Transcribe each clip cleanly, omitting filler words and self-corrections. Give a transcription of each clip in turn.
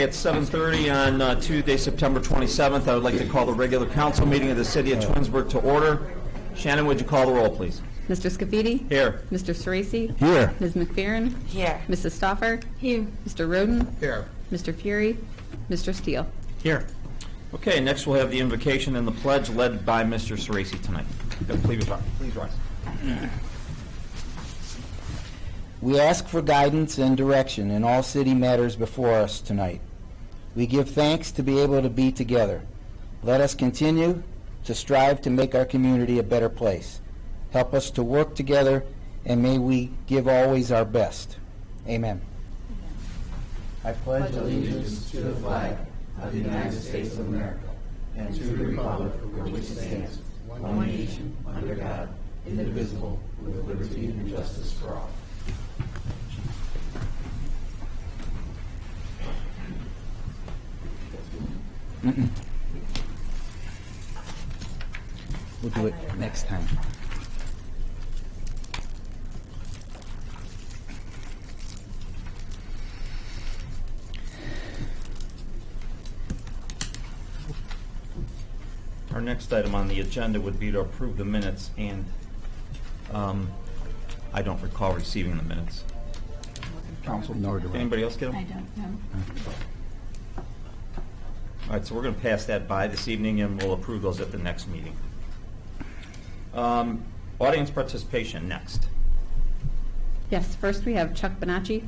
Okay, it's 7:30 on Tuesday, September 27th. I would like to call the regular council meeting of the city of Twinsburg to order. Shannon, would you call the roll, please? Mr. Scafidi? Here. Mr. Ceresi? Here. Ms. McFerrin? Here. Mrs. Stoffer? Here. Mr. Roden? Here. Mr. Fury? Mr. Steele? Here. Okay, next we'll have the invocation and the pledge led by Mr. Ceresi tonight. Please rise. We ask for guidance and direction in all city matters before us tonight. We give thanks to be able to be together. Let us continue to strive to make our community a better place. Help us to work together, and may we give always our best. Amen. I pledge allegiance to the flag of the United States of America and to the republic for which it stands, one nation, under God, indivisible, with liberty and justice for all. We'll do it next time. Our next item on the agenda would be to approve the minutes, and I don't recall receiving the minutes. Council, nor do I. Anybody else get them? I don't know. All right, so we're going to pass that by this evening, and we'll approve those at the next meeting. Audience participation next. Yes, first we have Chuck Bonacci.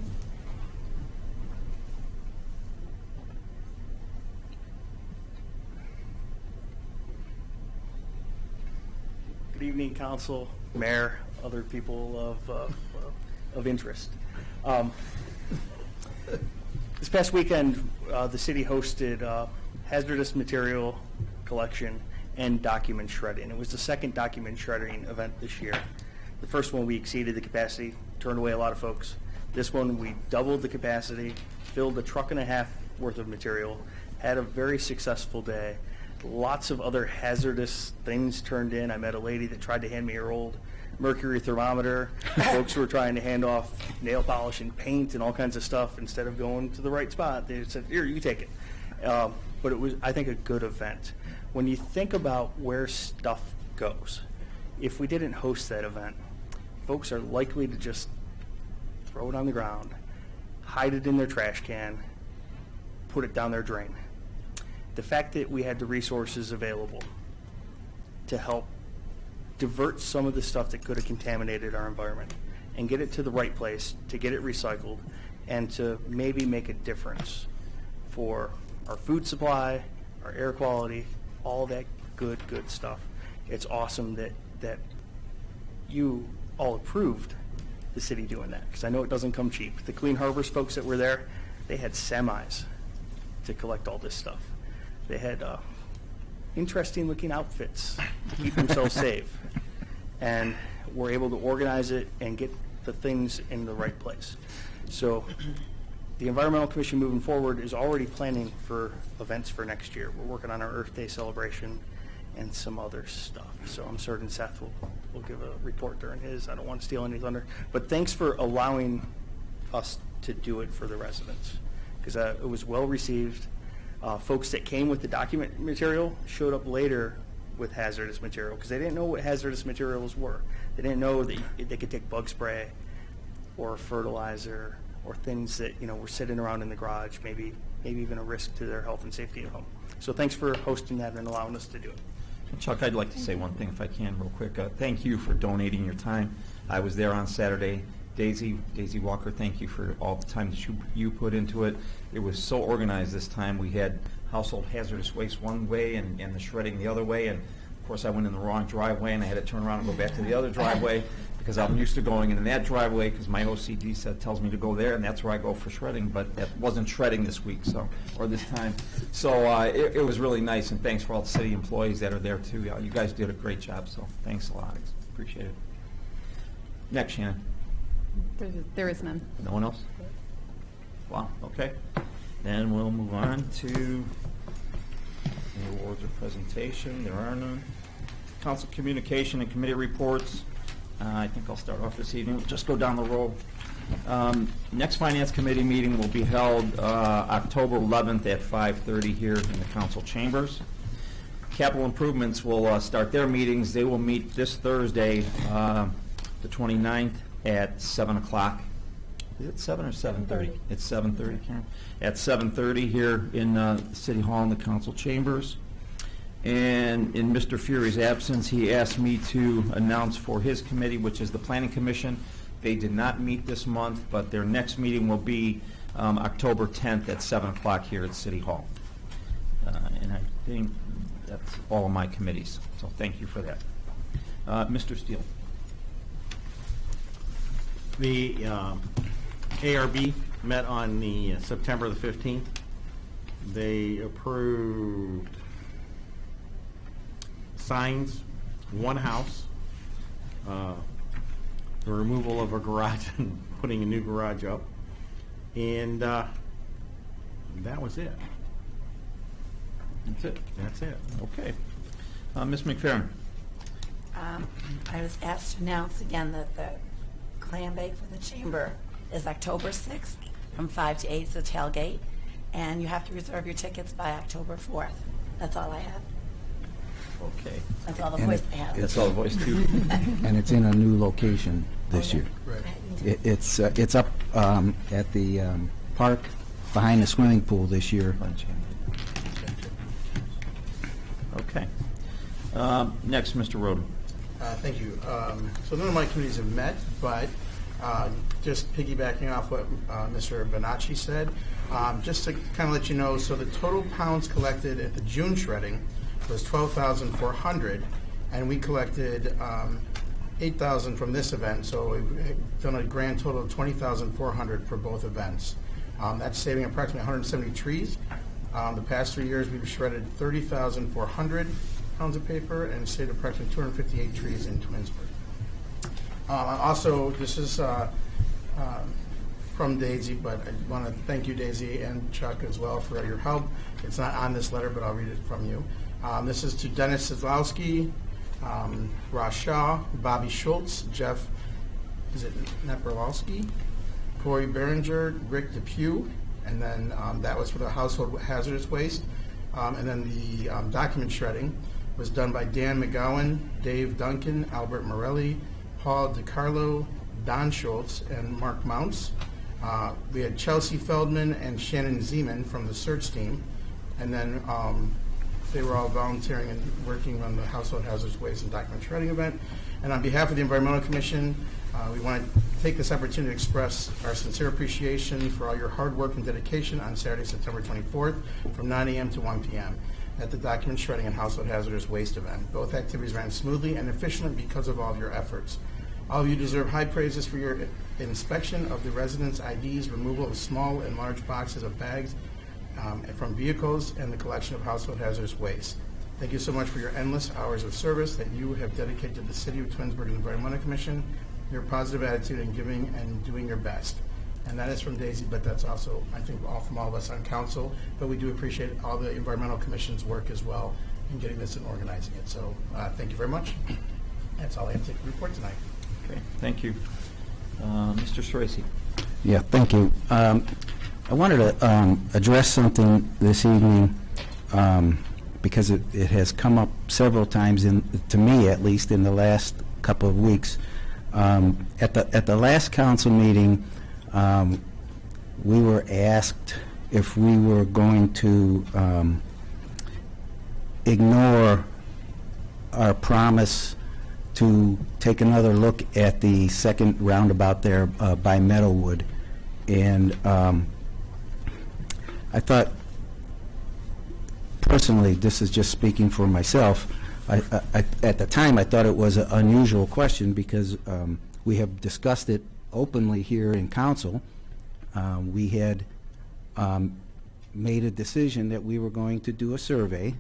Good evening, council, mayor, other people of interest. This past weekend, the city hosted hazardous material collection and document shredding. It was the second document shredding event this year. The first one we exceeded the capacity, turned away a lot of folks. This one we doubled the capacity, filled a truck and a half worth of material, had a very successful day. Lots of other hazardous things turned in. I met a lady that tried to hand me her old mercury thermometer. Folks were trying to hand off nail polish and paint and all kinds of stuff. Instead of going to the right spot, they said, here, you take it. But it was, I think, a good event. When you think about where stuff goes, if we didn't host that event, folks are likely to just throw it on the ground, hide it in their trash can, put it down their drain. The fact that we had the resources available to help divert some of the stuff that could have contaminated our environment and get it to the right place, to get it recycled, and to maybe make a difference for our food supply, our air quality, all that good stuff. It's awesome that you all approved the city doing that, because I know it doesn't come cheap. The Clean Harbors folks that were there, they had semis to collect all this stuff. They had interesting looking outfits to keep themselves safe, and were able to organize it and get the things in the right place. So the Environmental Commission moving forward is already planning for events for next year. We're working on our Earth Day celebration and some other stuff. So I'm certain Seth will give a report during his. I don't want to steal any thunder, but thanks for allowing us to do it for the residents, because it was well received. Folks that came with the document material showed up later with hazardous material because they didn't know what hazardous materials were. They didn't know that they could take bug spray or fertilizer or things that were sitting around in the garage, maybe even a risk to their health and safety at home. So thanks for hosting that and allowing us to do it. Chuck, I'd like to say one thing if I can real quick. Thank you for donating your time. I was there on Saturday. Daisy Walker, thank you for all the time that you put into it. It was so organized this time. We had household hazardous waste one way and the shredding the other way. And of course I went in the wrong driveway and I had to turn around and go back to the other driveway because I'm used to going in that driveway because my OCD tells me to go there, and that's where I go for shredding. But that wasn't shredding this week, or this time. So it was really nice, and thanks for all the city employees that are there too. You guys did a great job, so thanks a lot. Appreciate it. Next, Shannon. There is none. No one else? Wow, okay. Then we'll move on to the awards or presentation. There are none. Council communication and committee reports. I think I'll start off this evening. Just go down the roll. Next Finance Committee meeting will be held October 11th at 5:30 here in the council chambers. Capital Improvements will start their meetings. They will meet this Thursday, the 29th, at 7 o'clock. Is it 7 or 7:30? It's 7:30, Karen? At 7:30 here in City Hall in the council chambers. And in Mr. Fury's absence, he asked me to announce for his committee, which is the Planning Commission. They did not meet this month, but their next meeting will be October 10th at 7 o'clock here at City Hall. And I think that's all of my committees, so thank you for that. Mr. Steele. The ARB met on the September the 15th. They approved signs, one house, the removal of a garage and putting a new garage up, and that was it. That's it. That's it. Okay. Ms. McFerrin. I was asked to announce again that the clam bake for the chamber is October 6th from 5 to 8 is the tailgate, and you have to reserve your tickets by October 4th. That's all I have. Okay. That's all the And voice it- I have. That's all the voice too. And it's in a new location this year. It's up at the park behind the swimming pool this year. Okay. Next, Mr. Roden. Thank you. So none of my committees have met, but just piggybacking off what Mr. Bonacci said, just to kind of let you know, so the total pounds collected at the June shredding was 12,400, and we collected 8,000 from this event, so we've done a grand total of 20,400 for both events. That's saving approximately 170 trees. The past 3 years, we've shredded 30,400 pounds of paper and saved approximately 258 trees in Twinsburg. Also, this is from Daisy, but I want to thank you, Daisy, and Chuck as well for your help. It's not on this letter, but I'll read it from you. This is to Dennis Sizlowski, Ross Shaw, Bobby Schultz, Jeff, is it Neperlowski, Corey Berenger, Rick Depew, and then that was for the household hazardous waste. And then the document shredding was done by Dan McGowan, Dave Duncan, Albert Morelli, Paul DiCarlo, Don Schultz, and Mark Mounts. We had Chelsea Feldman and Shannon Zeman from the search team, and then they were all volunteering and working on the household hazardous waste and document shredding event. And on behalf of the Environmental Commission, we want to take this opportunity to express our sincere appreciation for all your hard work and dedication on Saturday, September 24th, from 9 a.m. to 1 p.m. at the document shredding and household hazardous waste event. Both activities ran smoothly and efficiently because of all of your efforts. All of you deserve high praises for your inspection of the residents' IDs, removal of small and large boxes of bags from vehicles, and the collection of household hazardous waste. Thank you so much for your endless hours of service that you have dedicated to the City of Twinsburg and the Environmental Commission, your positive attitude in giving and doing your best. And that is from Daisy, but that's also, I think, all from all of us on council. But we do appreciate all the Environmental Commission's work as well in getting this and organizing it. So thank you very much. That's all I have to report tonight. Okay, thank you. Mr. Sorese. Yeah, thank you. I wanted to address something this evening because it has come up several times, to me at least, in the last couple of weeks. At the last council meeting, we were asked if we were going to ignore our promise to take another look at the second roundabout there by Meadowwood. And I thought, personally, this is just speaking for myself, at the time I thought it was an unusual question because we have discussed it openly here in council. We had made a decision that we were going to do a survey,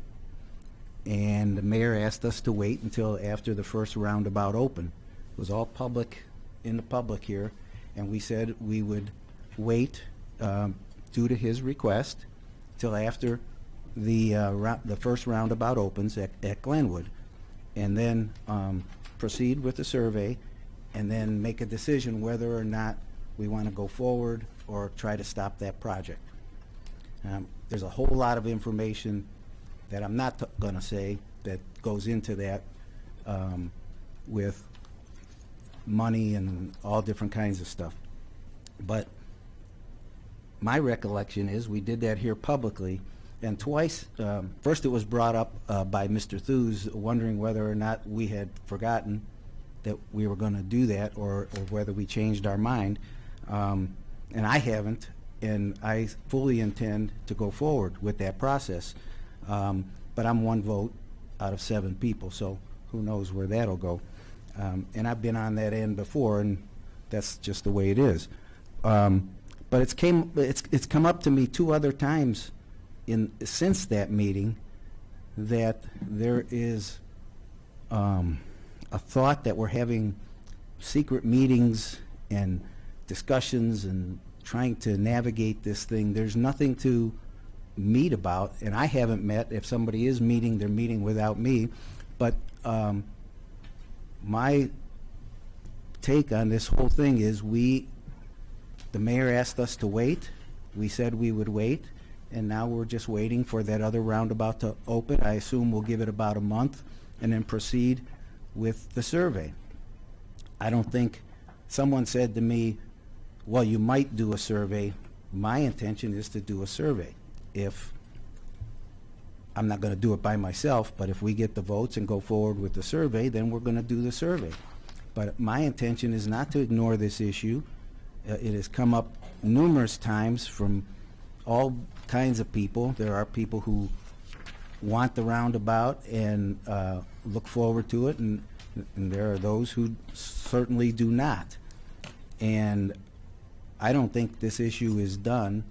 and the mayor asked us to wait until after the first roundabout opened. It was all public, in the public here, and we said we would wait due to his request till after the first roundabout opens at Glenwood, and then proceed with the survey and then make a decision whether or not we want to go forward or try to stop that project. There's a whole lot of information that I'm not going to say that goes into that, with money and all different kinds of stuff. But my recollection is we did that here publicly, and twice. First, it was brought up by Mr. Thews, wondering whether or not we had forgotten that we were going to do that, or whether we changed our mind. And I haven't, and I fully intend to go forward with that process. But I'm one vote out of 7 people, so who knows where that'll go. And I've been on that end before, and that's just the way it is. But it's come up to me 2 other times since that meeting that there is a thought that we're having secret meetings and discussions and trying to navigate this thing. There's nothing to meet about, and I haven't met. If somebody is meeting, they're meeting without me. But my take on this whole thing is the mayor asked us to wait. We said we would wait, and now we're just waiting for that other roundabout to open. I assume we'll give it about a month and then proceed with the survey. I don't think, someone said to me, well, you might do a survey. My intention is to do a survey. If I'm not going to do it by myself, but if we get the votes and go forward with the survey, then we're going to do the survey. But my intention is not to ignore this issue. It has come up numerous times from all kinds of people. There are people who want the roundabout and look forward to it, and there are those who certainly do not. And I don't think this issue is done,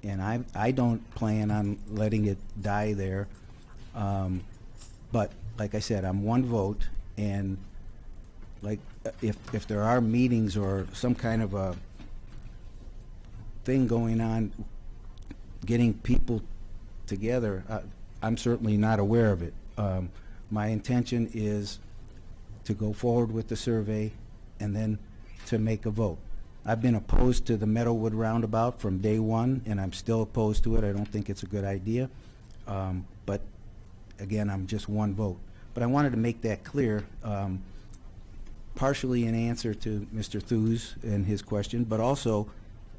and I don't plan on letting it die there. But like I said, I'm one vote, and like if there are meetings or some kind of a thing going on, getting people together, I'm certainly not aware of it. My intention is to go forward with the survey and then to make a vote. I've been opposed to the Meadowwood roundabout from day one, and I'm still opposed to it. I don't think it's a good idea. But again, I'm just one vote. But I wanted to make that clear, partially in answer to Mr. Thews and his question, but also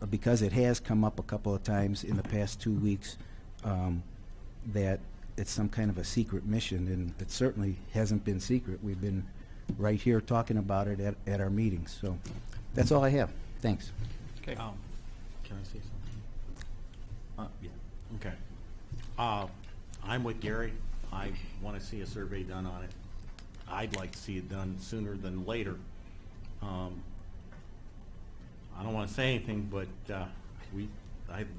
because it has come up a couple of times in the past 2 weeks, that it's some kind of a secret mission, and it certainly hasn't been secret. We've been right here talking about it at our meetings. So that's all I have. Thanks. Okay. Can I say something? Yeah. Okay. I'm with Gary. I want to see a survey done on it. I'd like to see it done sooner than later. I don't want to say anything, but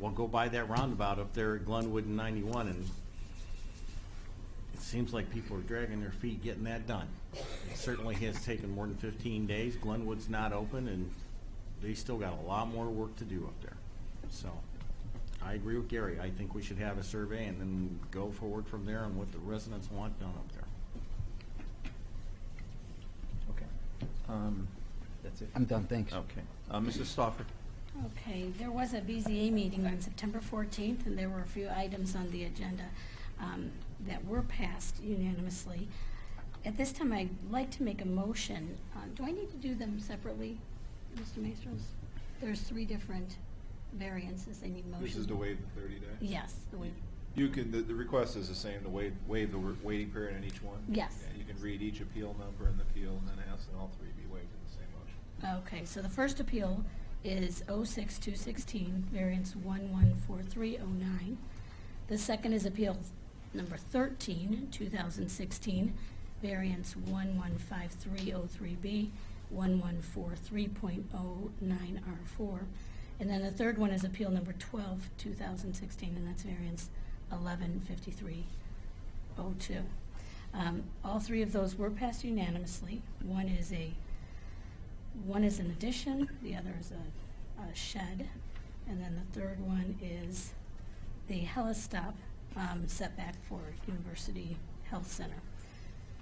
we'll go by that roundabout up there at Glenwood and 91, and it seems like people are dragging their feet getting that done. It certainly has taken more than 15 days. Glenwood's not open, and they still got a lot more work to do up there. So I agree with Gary. I think we should have a survey and then go forward from there on what the residents want done up there. Okay. That's it. I'm done, thanks. Okay. Mrs. Stoffer. Okay, there was a BZA meeting on September 14th, and there were a few items on the agenda that were passed unanimously. At this time, I'd like to make a motion. Do I need to do them separately, Mr. Maestros? There's 3 different variances they need motion. This is to waive the 30 days? Yes, the waive. You can, the request is the same, to waive the waiting period in each one? Yes. And you can read each appeal number in the appeal and then ask that all 3 be waived in the same motion. Okay, so the first appeal is 06216, variance 114309. The second is appeal number 13, 2016, variance 115303B, 1143.09R4. And then the third one is appeal number 12, 2016, and that's variance 115302. All 3 of those were passed unanimously. One is an addition, the other is a shed, and then the third one is the helistop setback for University Health Center.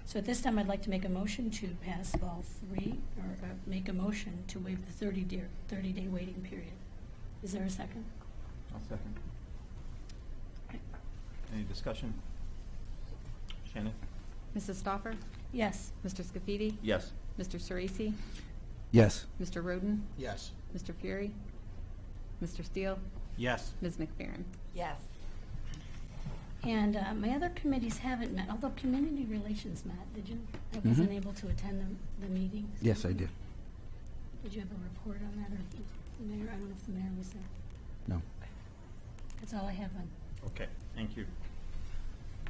So at this time, I'd like to make a motion to pass all three, or make a motion to waive the 30-day waiting period. Is there a second? I'll second. Any discussion? Shannon? Mrs. Stoffer? Yes. Mr. Scafidi? Yes. Mr. Sorese? Yes. Mr. Roden? Yes. Mr. Fury? Mr. Steele? Yes. Ms. McFerrin? Yes. And my other committees haven't met, although Community Relations met, did you? I wasn't able to attend the meeting. Yes, I did. Did you have a report on that, or the mayor? I don't know if the mayor was there. No. That's all I have on. Okay, thank you.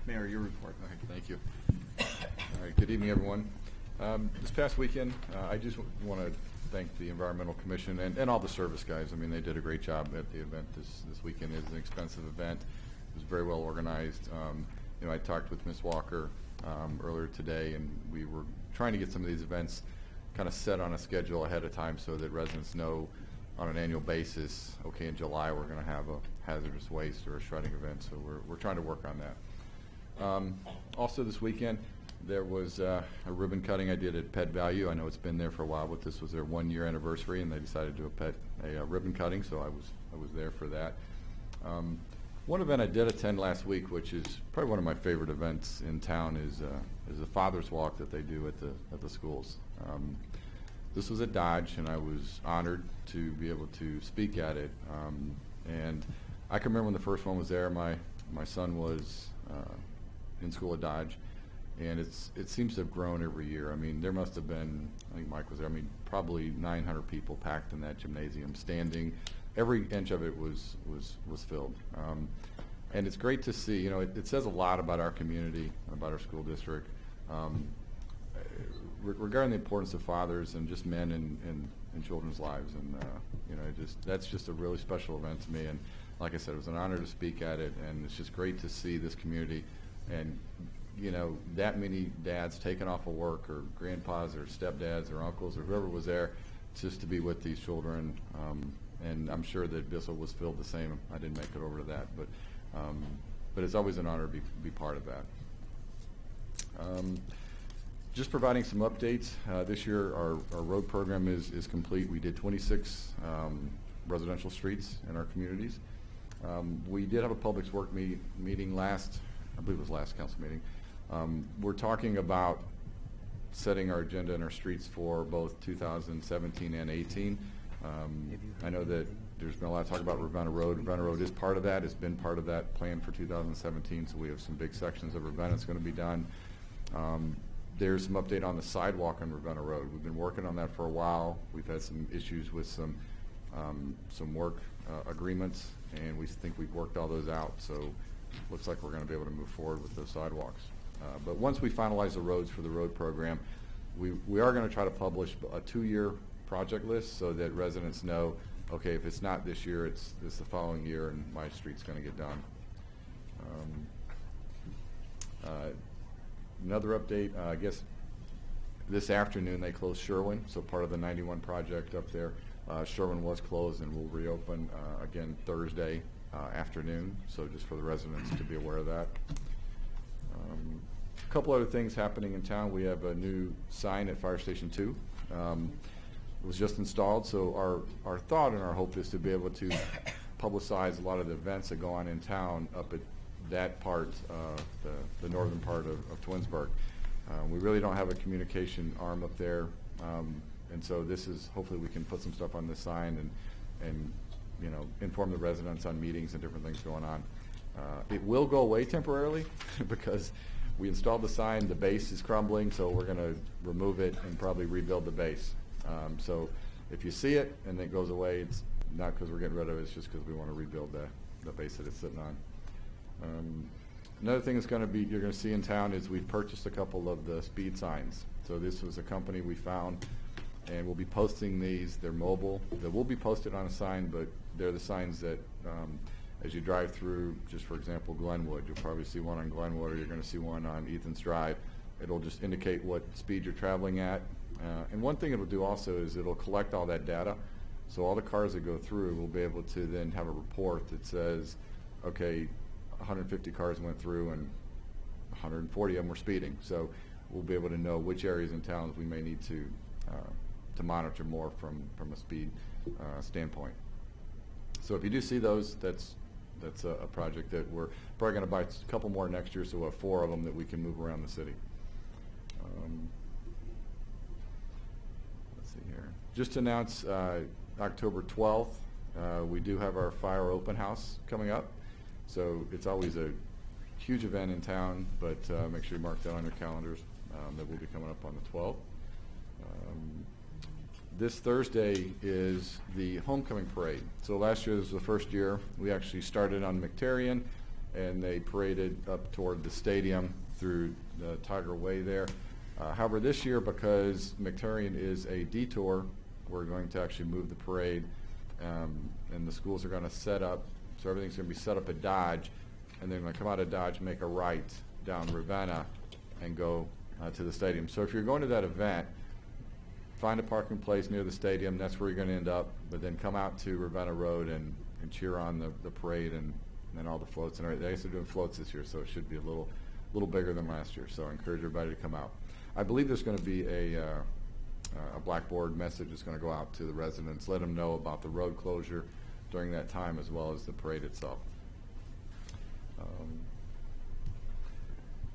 Mayor, your report. Okay, thank you. All right, good evening, everyone. This past weekend, I just want to thank the Environmental Commission and all the service guys. I mean, they did a great job at the event this weekend. It was an expensive event. It was very well organized. You know, I talked with Ms. Walker earlier today, and we were trying to get some of these events kind of set on a schedule ahead of time so that residents know on an annual basis, okay, in July, we're going to have a hazardous waste or a shredding event. So we're trying to work on that. Also this weekend, there was a ribbon cutting I did at Pet Value. I know it's been there for a while, but this was their 1-year anniversary, and they decided to do a ribbon cutting, so I was there for that. One event I did attend last week, which is probably one of my favorite events in town, is the Father's Walk that they do at the schools. This was at Dodge, and I was honored to be able to speak at it. And I can remember when the first one was there. My son was in school at Dodge, and it seems to have grown every year. I mean, there must have been, I think Mike was there, I mean, probably 900 people packed in that gymnasium, standing. Every inch of it was filled. And it's great to see, you know, it says a lot about our community, about our school district, regarding the importance of fathers and just men in children's lives. And, you know, that's just a really special event to me. And like I said, it was an honor to speak at it, and it's just great to see this community and, you know, that many dads taking off of work, or grandpas or stepdads or uncles or whoever was there just to be with these children. And I'm sure that Bissell was filled the same. I didn't make it over to that, but it's always an honor to be part of that. Just providing some updates. This year, our road program is complete. We did 26 residential streets in our communities. We did have a public works meeting last, I believe it was last council meeting. We're talking about setting our agenda and our streets for both 2017 and 18. I know that there's been a lot of talk about Ravenna Road. Ravenna Road is part of that. It's been part of that plan for 2017, so we have some big sections of Ravenna that's going to be done. There's some update on the sidewalk on Ravenna Road. We've been working on that for a while. We've had some issues with some work agreements, and we think we've worked all those out, so looks like we're going to be able to move forward with those sidewalks. But once we finalize the roads for the road program, we are going to try to publish a 2-year project list so that residents know, okay, if it's not this year, it's the following year, and my street's going to get done. Another update, I guess this afternoon they closed Sherwin, so part of the 91 project up there. Sherwin was closed and will reopen again Thursday afternoon, so just for the residents to be aware of that. A couple other things happening in town. We have a new sign at Fire Station 2. It was just installed, so our thought and our hope is to be able to publicize a lot of the events that go on in town up at that part, the northern part of Twinsburg. We really don't have a communication arm up there, and so this is, hopefully we can put some stuff on this sign and you know, inform the residents on meetings and different things going on. It will go away temporarily because we installed the sign, the base is crumbling, so we're going to remove it and probably rebuild the base. So if you see it and it goes away, it's not because we're getting rid of it, it's just because we want to rebuild the base that it's sitting on. Another thing that's going to be, you're going to see in town is we've purchased a couple of the speed signs. So this was a company we found, and we'll be posting these. They're mobile. They will be posted on a sign, but they're the signs that as you drive through, just for example, Glenwood, you'll probably see one on Glenwood, or you're going to see one on Ethan's Drive. It'll just indicate what speed you're traveling at. And one thing it'll do also is it'll collect all that data. So all the cars that go through will be able to then have a report that says, okay, 150 cars went through and 140 of them were speeding. So we'll be able to know which areas and towns we may need to monitor more from a speed standpoint. So if you do see those, that's a project that we're probably going to buy a couple more next year, so we'll have 4 of them that we can move around the city. Let's see here. Just to announce October 12th, we do have our fire open house coming up. So it's always a huge event in town, but make sure you mark that on your calendars. That will be coming up on the 12th. This Thursday is the homecoming parade. So last year was the first year. We actually started on McTarrian, and they paraded up toward the stadium through the Tiger Way there. However, this year, because McTarrian is a detour, we're going to actually move the parade, and the schools are going to set up, so everything's going to be set up at Dodge, and then going to come out of Dodge, make a right down Ravenna, and go to the stadium. So if you're going to that event, find a parking place near the stadium. That's where you're going to end up. But then come out to Ravenna Road and cheer on the parade and all the floats and everything. They are doing floats this year, so it should be a little bigger than last year. So I encourage everybody to come out. I believe there's going to be a blackboard message that's going to go out to the residents, let them know about the road closure during that time as well as the parade itself.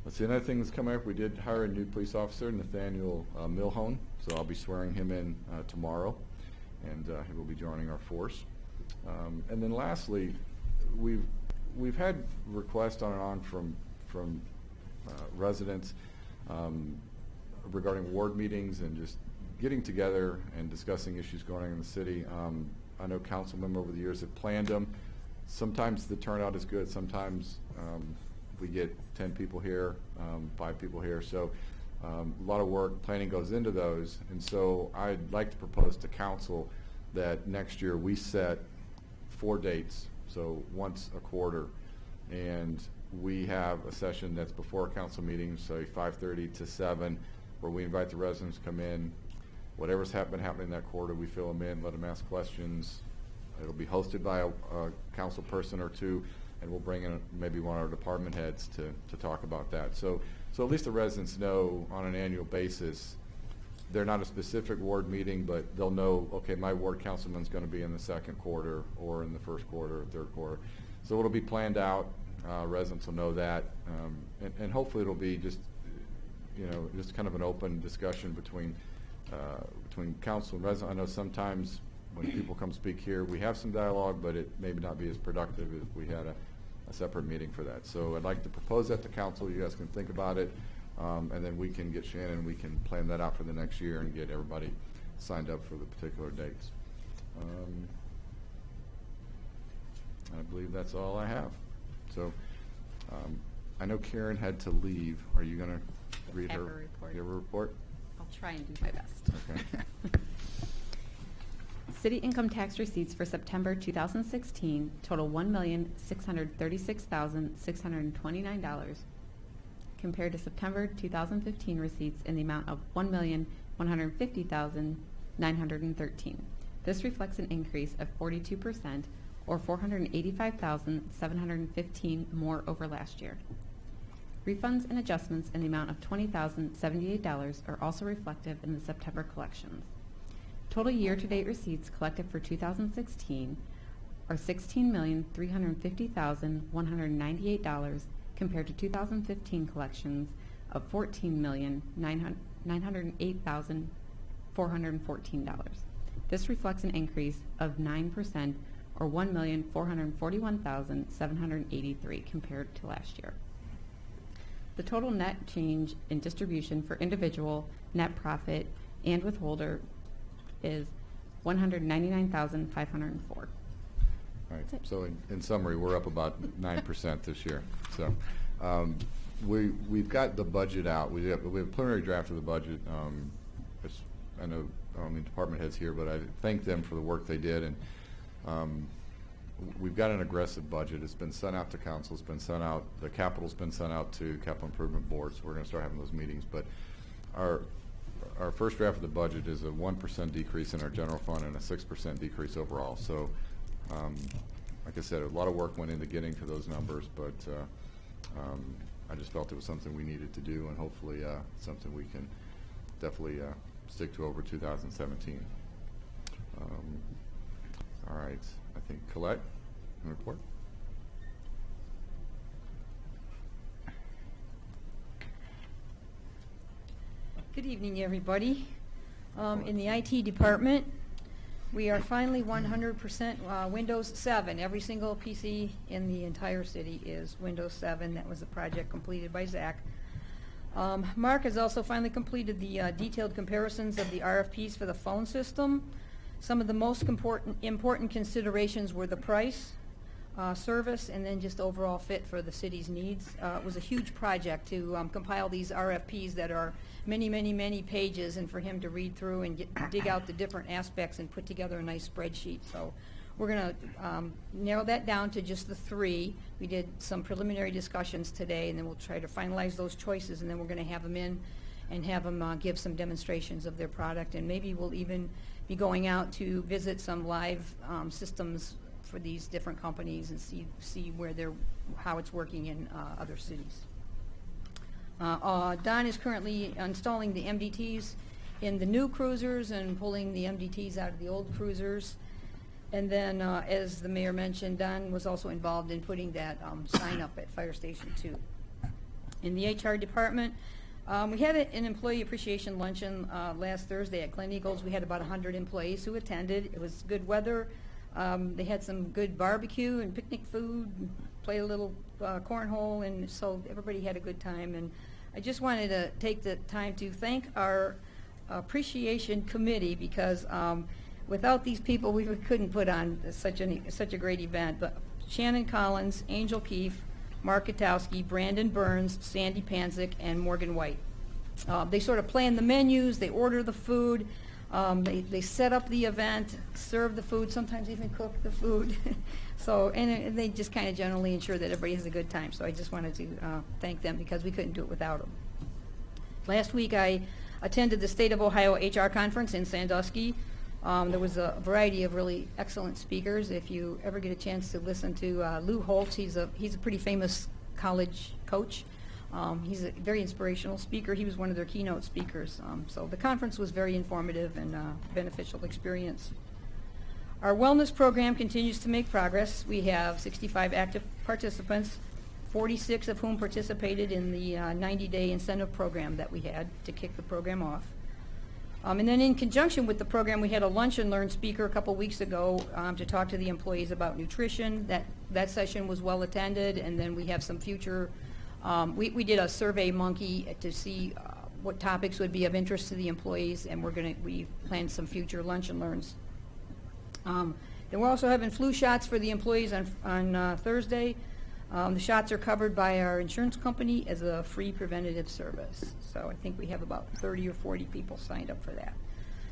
Let's see, another thing that's coming up, we did hire a new police officer, Nathaniel Milhone, so I'll be swearing him in tomorrow, and he will be joining our force. And then lastly, we've had requests on and on from residents regarding ward meetings and just getting together and discussing issues going on in the city. I know council members over the years have planned them. Sometimes the turnout is good, sometimes we get 10 people here, 5 people here, so a lot of work, planning goes into those, and so I'd like to propose to council that next year we set 4 dates, so once a quarter, and we have a session that's before a council meeting, so 5:30 to 7, where we invite the residents to come in. Whatever's happening that quarter, we fill them in, let them ask questions. It'll be hosted by a council person or 2, and we'll bring in maybe one of our department heads to talk about that. So at least the residents know on an annual basis, they're not a specific ward meeting, but they'll know, okay, my ward councilman's going to be in the second quarter or in the first quarter or third quarter. So it'll be planned out. Residents will know that, and hopefully it'll be just kind of an open discussion between council and residents. I know sometimes when people come speak here, we have some dialogue, but it may not be as productive if we had a separate meeting for that. So I'd like to propose that to council. You guys can think about it, and then we can get Shannon, we can plan that out for the next year and get everybody signed up for the particular dates. I believe that's all I have. So I know Karen had to leave. Are you going to read Have her a report. your report? I'll try and do my best. Okay. City income tax receipts for September 2016 total $1,636,629 compared to September 2015 receipts in the amount of $1,150,913. This reflects an increase of 42% or $485,715 more over last year. Refunds and adjustments in the amount of $20,078 are also reflective in the September collections. Total year-to-date receipts collected for 2016 are $16,350,198 compared to 2015 collections of $14,908,414. This reflects an increase of 9% or $1,441,783 compared to last year. The total net change in distribution for individual, net profit, and withholder is $199,504. All right, so in summary, we're up about 9% this year. So we've got the budget out. We have a preliminary draft of the budget. I know department heads here, but I thank them for the work they did. And we've got an aggressive budget. It's been sent out to council. It's been sent out. The capital's been sent out to capital improvement boards. So we're going to start having those meetings. But our first draft of the budget is a 1% decrease in our general fund and a 6% decrease overall. So, like I said, a lot of work went into getting to those numbers, but I just felt it was something we needed to do, and hopefully something we can definitely stick to over 2017. All right, I think Colette, report. Good evening, everybody. In the IT department, we are finally 100% Windows 7. Every single PC in the entire city is Windows 7. That was a project completed by Zach. Mark has also finally completed the detailed comparisons of the RFPs for the phone system. Some of the most important considerations were the price, service, and then just overall fit for the city's needs. It was a huge project to compile these RFPs that are many, many, many pages, and for him to read through and dig out the different aspects and put together a nice spreadsheet. So we're going to narrow that down to just the 3. We did some preliminary discussions today, and then we'll try to finalize those choices, and then we're going to have them in and have them give some demonstrations of their product, and maybe we'll even be going out to visit some live systems for these different companies and see where how it's working in other cities. Don is currently installing the MDTs in the new cruisers and pulling the MDTs out of the old cruisers. And then, as the mayor mentioned, Don was also involved in putting that sign up at Fire Station 2. In the HR department, we had an employee appreciation luncheon last Thursday at Glen Eagles. We had about 100 employees who attended. It was good weather. They had some good barbecue and picnic food, played a little cornhole, and so everybody had a good time. And I just wanted to take the time to thank our appreciation committee, because without these people, we couldn't put on such a great event. But Shannon Collins, Angel Keefe, Mark Katowski, Brandon Burns, Sandy Panzik, and Morgan White. They sort of plan the menus, they order the food, they set up the event, serve the food, sometimes even cook the food. So, and they just kind of generally ensure that everybody has a good time. So I just wanted to thank them, because we couldn't do it without them. Last week I attended the State of Ohio HR Conference in Sandusky. There was a variety of really excellent speakers. If you ever get a chance to listen to Lou Holtz, he's a pretty famous college coach. He's a very inspirational speaker. He was one of their keynote speakers. So the conference was very informative and beneficial experience. Our wellness program continues to make progress. We have 65 active participants, 46 of whom participated in the 90-day incentive program that we had to kick the program off. And then in conjunction with the program, we had a lunch and learn speaker a couple weeks ago to talk to the employees about nutrition. That session was well attended, and then we have some future, we did a survey monkey to see what topics would be of interest to the employees, and we planned some future lunch and learns. Then we're also having flu shots for the employees on Thursday. The shots are covered by our insurance company as a free preventative service. So I think we have about 30 or 40 people signed up for that.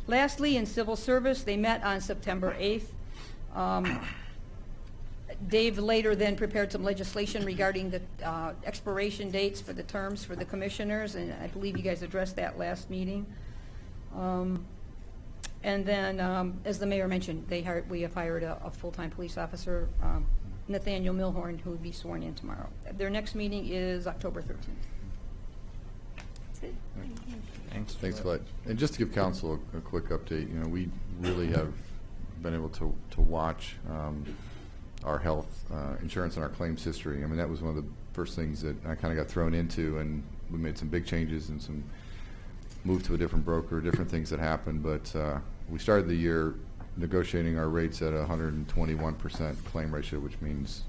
Lastly, in civil service, they met on September 8th. Dave later then prepared some legislation regarding the expiration dates for the terms for the commissioners, and I believe you guys addressed that last meeting. And then, as the mayor mentioned, we have hired a full-time police officer, Nathaniel Milhorn, who will be sworn in tomorrow. Their next meeting is October 13th. That's it. Thanks, Colette. And just to give council a quick update, we really have been able to watch our health insurance and our claims history. I mean, that was one of the first things that I kind of got thrown into, and we made some big changes and some move to a different broker, different things that happened. But we started the year negotiating our rates at 121% claim ratio, which means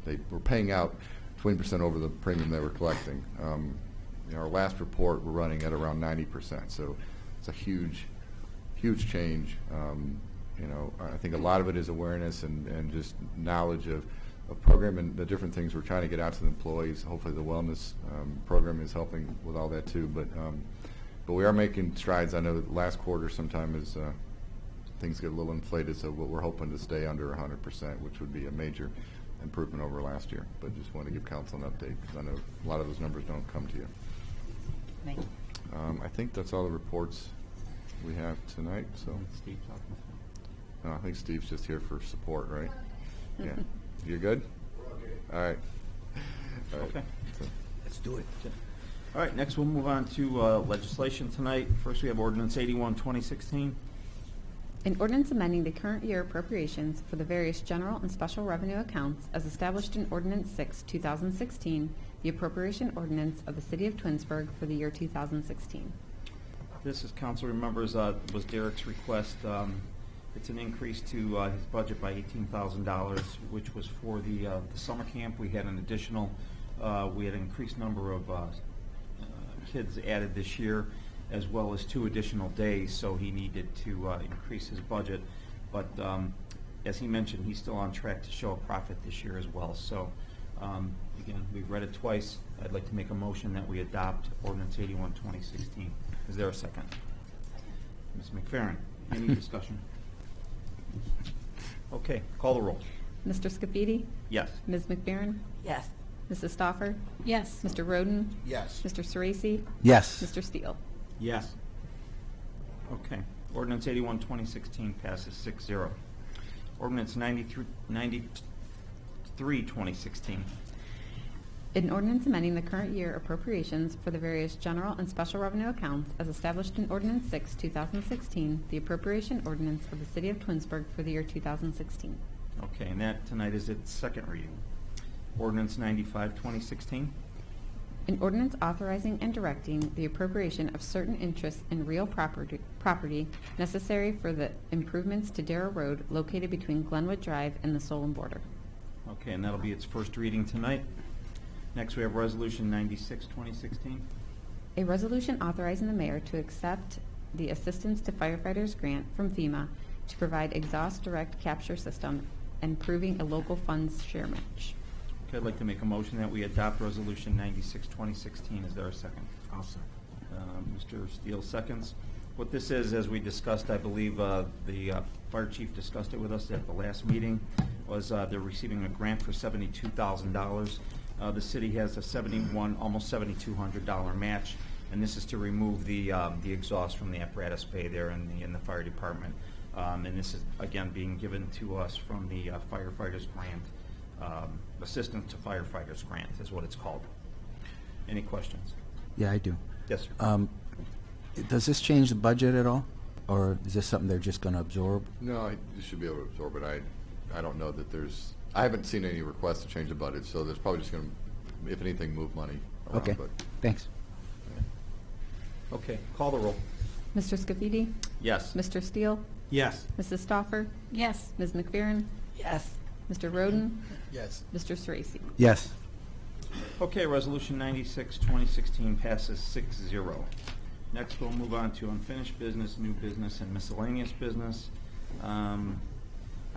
they were paying out 20% over the premium they were collecting. Our last report, we're running at around 90%, so it's a huge change. I think a lot of it is awareness and just knowledge of program and the different things we're trying to get out to the employees. Hopefully the wellness program is helping with all that too, but we are making strides. I know that last quarter sometime is things get a little inflated, so we're hoping to stay under 100%, which would be a major improvement over last year. But just want to give council an update, because I know a lot of those numbers don't come to you. Thank you. I think that's all the reports we have tonight. So Steve talking. no, I think Steve's just here for support, right? Yeah. You're good? All right. All right. Okay. So, Do it. All right, next we'll move on to legislation tonight. First, we have ordinance 81, 2016. An ordinance amending the current year appropriations for the various general and special revenue accounts as established in Ordinance 6, 2016, the appropriation ordinance of the City of Twinsburg for the year 2016. This, as council remembers, was Derek's request. It's an increase to his budget by $18,000, which was for the summer camp. We had an additional, we had an increased number of kids added this year, as well as 2 additional days, so he needed to increase his budget. But as he mentioned, he's still on track to show a profit this year as well. So again, we've read it twice. I'd like to make a motion that we adopt ordinance 81, 2016. Is there a second? Ms. McFerrin, any discussion? Okay, call the roll. Mr. Scafidi? Yes. Ms. McFerrin? Yes. Mrs. Stoffer? Yes. Mr. Roden? Yes. Mr. Sorese? Yes. Mr. Steele? Yes. Okay. Ordinance 81, 2016 passes 6-0. Ordinance 93, 2016. An ordinance amending the current year appropriations for the various general and special revenue accounts as established in Ordinance 6, 2016, the appropriation ordinance of the City of Twinsburg for the year 2016. Okay, and that tonight is its second reading. Ordinance 95, 2016. An ordinance authorizing and directing the appropriation of certain interests in real property necessary for the improvements to Darrow Road located between Glenwood Drive and the Solon border. Okay, and that'll be its first reading tonight. Next, we have Resolution 96, 2016. A resolution authorizing the mayor to accept the Assistance to Firefighters grant from FEMA to provide exhaust direct capture system and proving a local funds share match. Okay, I'd like to make a motion that we adopt Resolution 96, 2016. Is there a second? I'll second. Mr. Steele seconds. What this is, as we discussed, I believe the fire chief discussed it with us at the last meeting, was they're receiving a grant for $72,000. The city has a almost $7,200 match, and this is to remove the exhaust from the apparatus bay there in the fire department. And this is, again, being given to us from the firefighters grant, Assistance to Firefighters grant is what it's called. Any questions? Yeah, I do. Yes, sir. Does this change the budget at all? Or is this something they're just going to absorb? No, you should be able to absorb it. I don't know that I haven't seen any requests to change the budget, so there's probably just going to, if anything, move money around. Okay, But thanks. Okay, call the roll. Mr. Scafidi? Yes. Mr. Steele? Yes. Mrs. Stoffer? Yes. Ms. McFerrin? Yes. Mr. Roden? Yes. Mr. Sorese? Yes. Okay, Resolution 96, 2016 passes 6-0. Next, we'll move on to unfinished business, new business, and miscellaneous business. I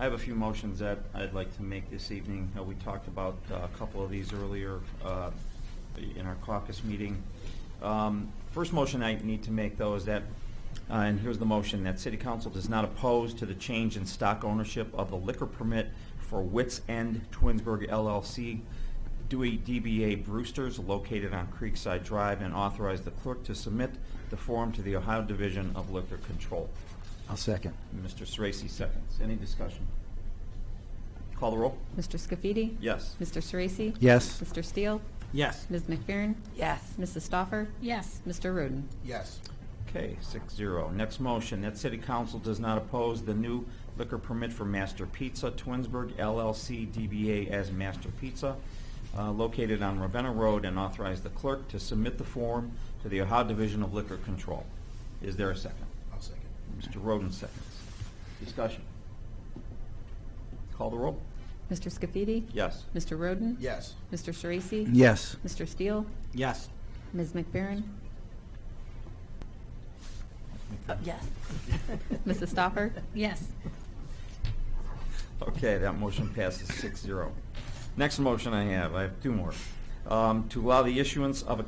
have a few motions that I'd like to make this evening. We talked about a couple of these earlier in our caucus meeting. First motion I need to make, though, is that, and here's the motion, that City Council does not oppose to the change in stock ownership of the liquor permit for Wits End Twinsburg LLC, Dewey DBA Brewsters, located on Creekside Drive, and authorize the clerk to submit the form to the Ohio Division of Liquor Control. I'll second. Mr. Sorese seconds. Any discussion? Call the roll. Mr. Scafidi? Yes. Mr. Sorese? Yes. Mr. Steele? Yes. Ms. McFerrin? Yes. Mrs. Stoffer? Yes. Mr. Roden? Yes. Okay, 6-0. Next motion, that City Council does not oppose the new liquor permit for Master Pizza Twinsburg LLC DBA as Master Pizza, located on Ravenna Road, and authorize the clerk to submit the form to the Ohio Division of Liquor Control. Is there a second? I'll second. Mr. Roden seconds. Discussion. Call the roll. Mr. Scafidi? Yes. Mr. Roden? Yes. Mr. Sorese? Yes. Mr. Steele? Yes. Ms. McFerrin? Yes. Mrs. Stoffer? Yes. Okay, that motion passes 6-0. Next motion I have two more. To allow the issuance of a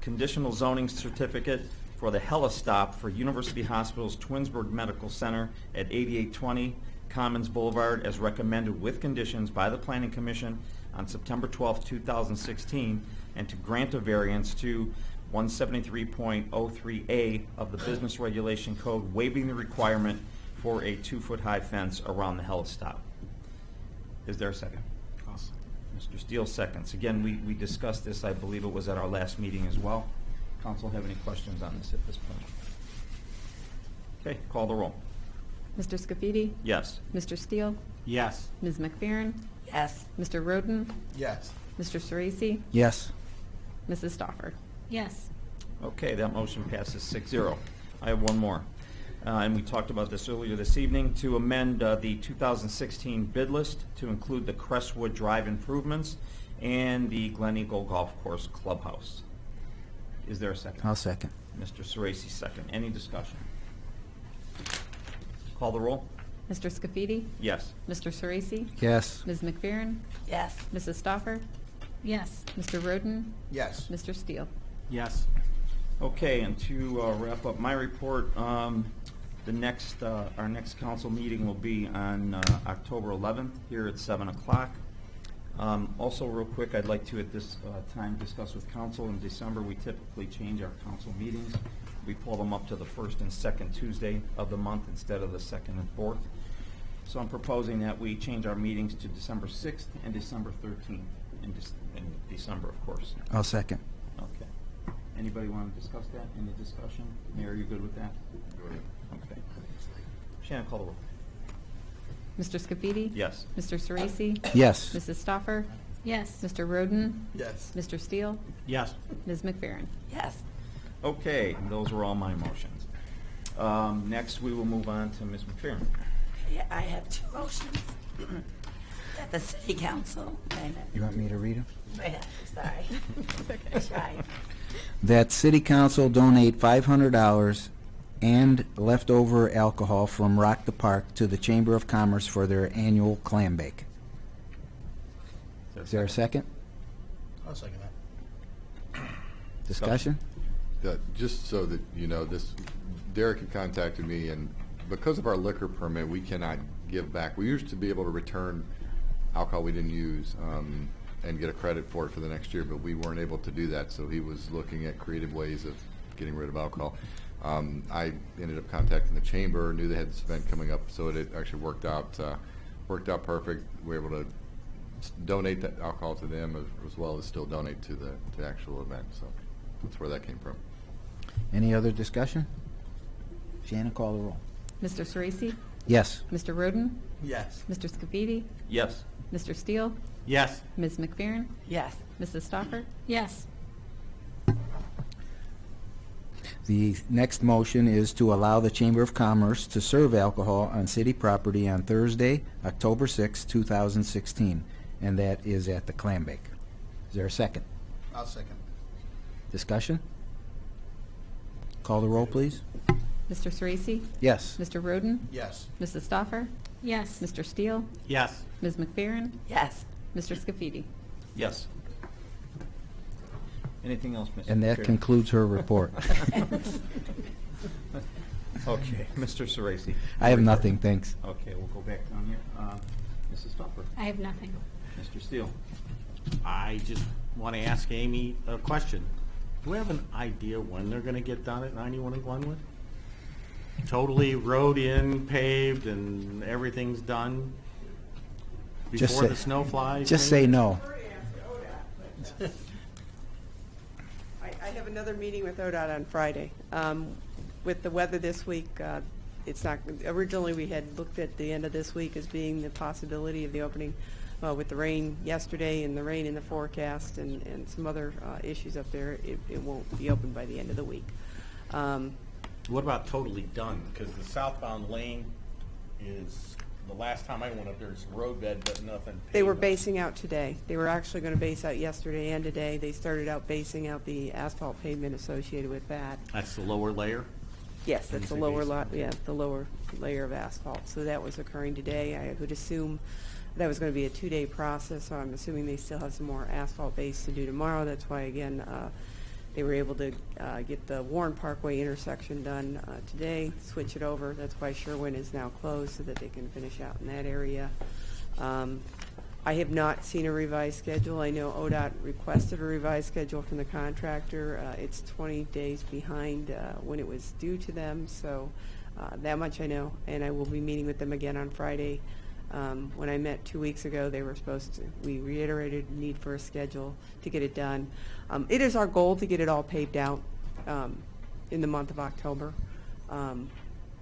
conditional zoning certificate for the Helistop for University Hospital's Twinsburg Medical Center at 8820 Commons Boulevard, as recommended with conditions by the Planning Commission on September 12, 2016, and to grant a variance to 173.03A of the Business Regulation Code, waiving the requirement for a 2-foot high fence around the Helistop. Is there a second? Awesome. Mr. Steele seconds. Again, we discussed this, I believe it was at our last meeting as well. Council have any questions on this at this point? Okay, call the roll. Mr. Scafidi? Yes. Mr. Steele? Yes. Ms. McFerrin? Yes. Mr. Roden? Yes. Mr. Sorese? Yes. Mrs. Stoffer? Yes. Okay, that motion passes 6-0. I have one more. And we talked about this earlier this evening, to amend the 2016 bid list to include the Crestwood Drive improvements and the Glen Eagle Golf Course Clubhouse. Is there a second? I'll second. Mr. Sorese, second. Any discussion? Call the roll? Mr. Scafidi? Yes. Mr. Sorese? Yes. Ms. McFerrin? Yes. Mrs. Stoffer? Yes. Mr. Roden? Yes. Mr. Steele? Yes. Okay, and to wrap up my report, our next council meeting will be on October 11th here at 7 o'clock. Also, real quick, I'd like to at this time discuss with council. In December, we typically change our council meetings. We pull them up to the first and second Tuesday of the month instead of the second and fourth. So I'm proposing that we change our meetings to December 6th and December 13th in December, of course. I'll second. Okay. Anybody want to discuss that? Any discussion? Mayor, are you good with that? Go ahead. Okay. Shannon, call the roll. Mr. Scafidi? Yes. Mr. Sorese? Yes. Mrs. Stoffer? Yes. Mr. Roden? Yes. Mr. Steele? Yes. Ms. McFerrin? Yes. Okay, those were all my motions. Next, we will move on to Ms. McFerrin. Okay, I have two motions. At the city council. Wait a minute. You want me to read them? Wait, sorry. I tried. That city council donate $500 and leftover alcohol from Rock the Park to the Chamber of Commerce for their annual clam bake. Is there a second? I'll second that. Discussion? Just so that you know, Derek had contacted me, and because of our liquor permit, we cannot give back. We used to be able to return alcohol we didn't use and get a credit for it for the next year, but we weren't able to do that, so he was looking at creative ways of getting rid of alcohol. I ended up contacting the chamber, knew they had this event coming up, so it actually worked out perfect. We were able to donate that alcohol to them as well as still donate to the actual event, so that's where that came from. Any other discussion? Shannon, call the roll. Mr. Sorese? Yes. Mr. Roden? Yes. Mr. Scafidi? Yes. Mr. Steele? Yes. Ms. McFerrin? Yes. Mrs. Stoffer? Yes. The next motion is to allow the Chamber of Commerce to serve alcohol on city property on Thursday, October 6, 2016, and that is at the Clam Bake. Is there a second? I'll second. Discussion? Call the roll, please. Mr. Sorese? Yes. Mr. Roden? Yes. Mrs. Stoffer? Yes. Mr. Steele? Yes. Ms. McFerrin? Yes. Mr. Scafidi? Yes. Anything else, Ms. And that McFerrin? concludes her report. Okay, Mr. Sorese. I have nothing, thanks. Okay, we'll go back down here. Mrs. Stoffer. I have nothing. Mr. Steele. I just want to ask Amy a question. Do we have an idea when they're going to get done at 91 and Glenwood? Totally rode in, paved, and everything's done Just before say- the snow flies? Just maybe? say no. I have another meeting with ODOT on Friday. With the weather this week, it's not, originally we had looked at the end of this week as being the possibility of the opening with the rain yesterday and the rain in the forecast and some other issues up there. It won't be open by the end of the week. What about totally done? Because the southbound lane is, the last time I went up there, it's roadbed, but nothing They were paved. basing out today. They were actually going to base out yesterday and today. They started out basing out the asphalt pavement associated with that. That's the lower layer? Yes, When that's you the say lower base, lot, okay. yeah, the lower layer of asphalt. So that was occurring today. I would assume that was going to be a 2-day process, so I'm assuming they still have some more asphalt base to do tomorrow. That's why, again, they were able to get the Warren Parkway intersection done today, switch it over. That's why Sherwin is now closed so that they can finish out in that area. I have not seen a revised schedule. I know ODOT requested a revised schedule from the contractor. It's 20 days behind when it was due to them, so that much I know. And I will be meeting with them again on Friday When I met 2 weeks ago, they were we reiterated need for a schedule to get it done. It is our goal to get it all paved out in the month of October.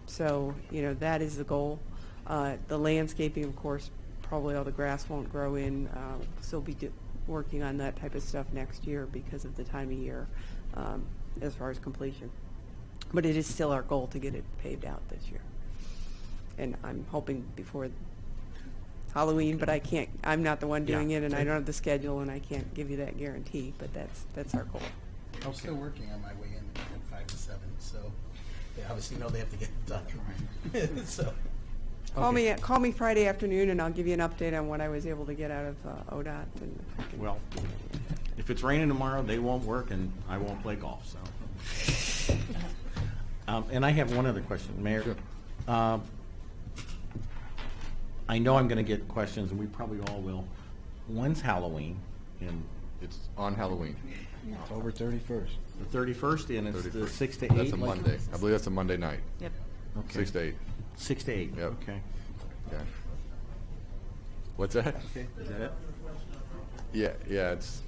So, that is the goal. The landscaping, of course, probably all the grass won't grow in. We'll still be working on that type of stuff next year because of the time of year as far as completion. But it is still our goal to get it paved out this year. And I'm hoping before Halloween, but I'm not the one doing it, and I don't have the schedule, and I can't give you that guarantee, but that's our goal. I'm still working on my way in at 5 to 7, so they obviously know they have to get it done. So. Call me Friday afternoon, and I'll give you an update on what I was able to get out of ODOT. Well, if it's raining tomorrow, they won't work and I won't play golf, so. And I have one other question, Mayor. Sure. I know I'm gonna get questions, and we probably all will. When's Halloween? And It's on Halloween. October 31st. the 31st, and it's the 31st. 6 to 8? That's a Monday. I believe that's a Monday night. Yep. Okay. 6 to 8. 6 to 8, Yep. okay. Okay. What's that? Okay, is that it? Yeah, I was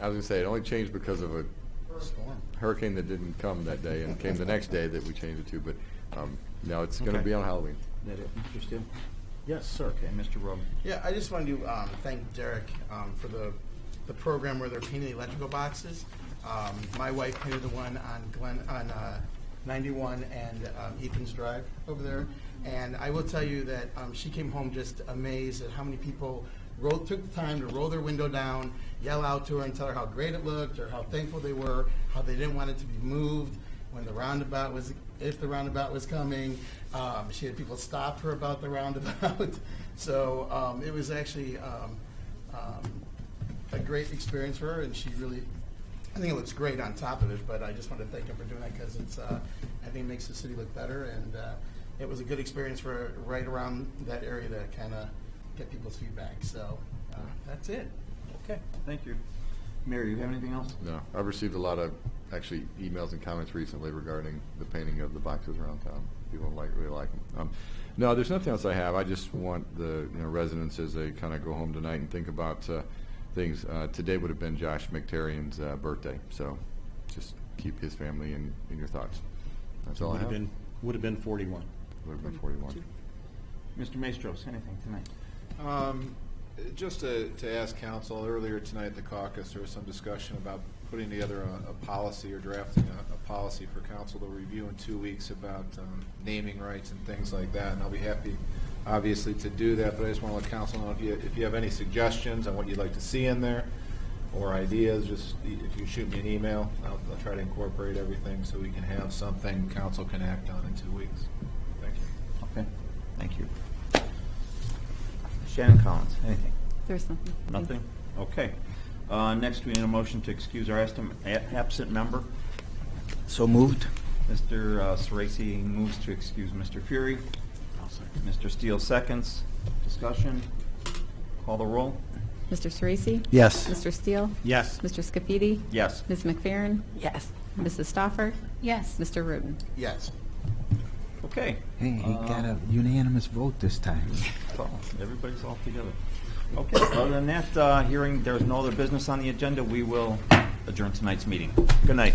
gonna say, it only changed because of a hurricane that didn't come that day and came the next day that we changed it to, but, no, it's gonna Okay. be on Halloween. Is that it, Mr. Steele? Yes, sir. Okay, Mr. Rubin. Yeah, I just wanted to thank Derek for the program where they're painting the electrical boxes. My wife painted the one on 91 and Ethan's Drive over there. And I will tell you that she came home just amazed at how many people took the time to roll their window down, yell out to her and tell her how great it looked or how thankful they were, how they didn't want it to be moved when if the roundabout was coming. She had people stop her about the roundabout. So it was actually a great experience for her, and she really, I think it looks great on top of it, but I just want to thank her for doing that because I think it makes the city look better, and it was a good experience for right around that area to kind of get people's feedback. So that's it. Okay, thank you. Mayor, do you have anything else? No, I've received a lot of, actually, emails and comments recently regarding the painting of the boxes around town. People really like them. No, there's nothing else I have. I just want the residents, as they kind of go home tonight and think about things. Today would have been Josh McTarian's birthday, so just keep his family in your thoughts. That's all I have. Would have been 41. Would have been 41. Mr. Maestros, anything tonight? Just to ask council, earlier tonight at the caucus, there was some discussion about putting together a policy or drafting a policy for council to review in 2 weeks about naming rights and things like that. And I'll be happy, obviously, to do that, but I just want to let council know if you have any suggestions on what you'd like to see in there or ideas, just if you shoot me an email, I'll try to incorporate everything so we can have something council can act on in 2 weeks. Thank you. Okay, thank you. Shannon Collins, anything? There's nothing. Nothing? Okay. Next, we need a motion to excuse our absent member. So moved. Mr. Sorese moves to excuse Mr. Fury. I'll second. Mr. Steele seconds. Discussion? Call the roll? Mr. Sorese? Yes. Mr. Steele? Yes. Mr. Scafidi? Yes. Ms. McFerrin? Yes. Mrs. Stoffer? Yes. Mr. Rudin? Yes. Okay. Hey, he got a unanimous vote this time. Well, everybody's all together. Okay, other than that, hearing there's no other business on the agenda, we will adjourn tonight's meeting. Good night.